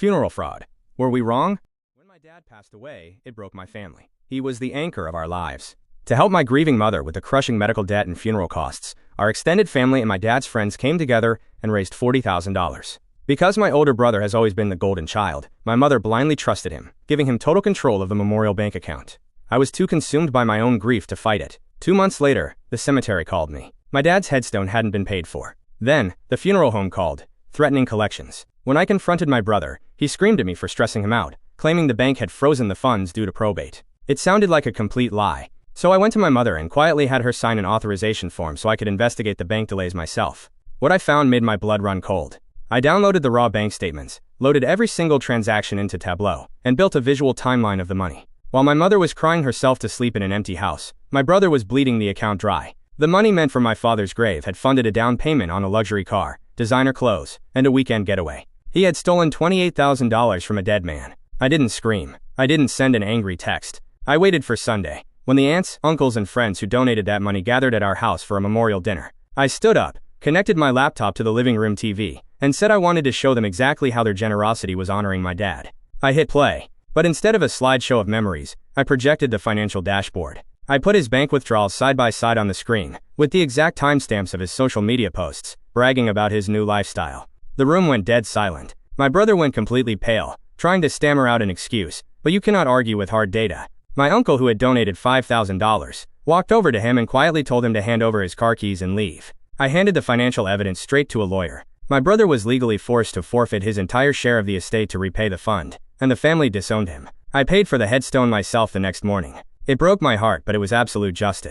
Funeral fraud. Were we wrong? When my dad passed away, it broke my family. He was the anchor of our lives. To help my grieving mother with the crushing medical debt and funeral costs, our extended family and my dad's friends came together and raised $40,000. Because my older brother has always been the golden child, my mother blindly trusted him, giving him total control of the memorial bank account. I was too consumed by my own grief to fight it. 2 months later, the cemetery called me. My dad's headstone hadn't been paid for. Then, the funeral home called, threatening collections. When I confronted my brother, he screamed at me for stressing him out, claiming the bank had frozen the funds due to probate. It sounded like a complete lie. So I went to my mother and quietly had her sign an authorization form so I could investigate the bank delays myself. What I found made my blood run cold. I downloaded the raw bank statements, loaded every single transaction into Tableau, and built a visual timeline of the money. While my mother was crying herself to sleep in an empty house, my brother was bleeding the account dry. The money meant for my father's grave had funded a down payment on a luxury car, designer clothes, and a weekend getaway. He had stolen $28,000 from a dead man. I didn't scream. I didn't send an angry text. I waited for Sunday, when the aunts, uncles, and friends who donated that money gathered at our house for a memorial dinner. I stood up, connected my laptop to the living room TV, and said I wanted to show them exactly how their generosity was honoring my dad. I hit play, but instead of a slideshow of memories, I projected the financial dashboard. I put his bank withdrawals side by side on the screen, with the exact timestamps of his social media posts, bragging about his new lifestyle. The room went dead silent. My brother went completely pale, trying to stammer out an excuse, but you cannot argue with hard data. My uncle, who had donated $5,000, walked over to him and quietly told him to hand over his car keys and leave. I handed the financial evidence straight to a lawyer. My brother was legally forced to forfeit his entire share of the estate to repay the fund, and the family disowned him. I paid for the headstone myself the next morning. It broke my heart, but it was absolute justice.